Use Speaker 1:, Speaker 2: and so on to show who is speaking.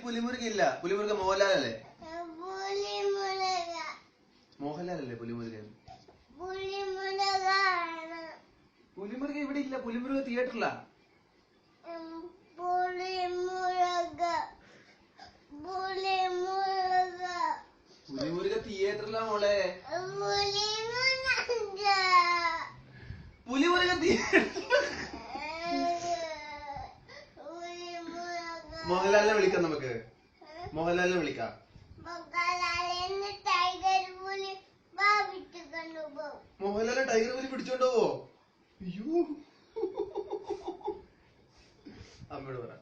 Speaker 1: പുലിമുരുക ഇല്ല. പുലിമുരുക മോഹൻലാലല്ലേ? മോഹൻലാലല്ലേ പുലിമുരുകൻ? പുലിമുരുക ഇവിടെ ഇല്ല. പുലിമുരുക തിയേറ്ററിലാ. പുലിമുരുക തിയേറ്ററിലാ മോളെ. പുലിമുരുക മോഹൻലാലിനെ വിളിക്കാം. നമുക്ക് മോഹൻലാലിനെ വിളിക്കാം. മോഹൻലാലിനെ ടൈഗർ പുലി പിടിച്ചോണ്ടോ? അയ്യോ, അമ്മയോട് പറ.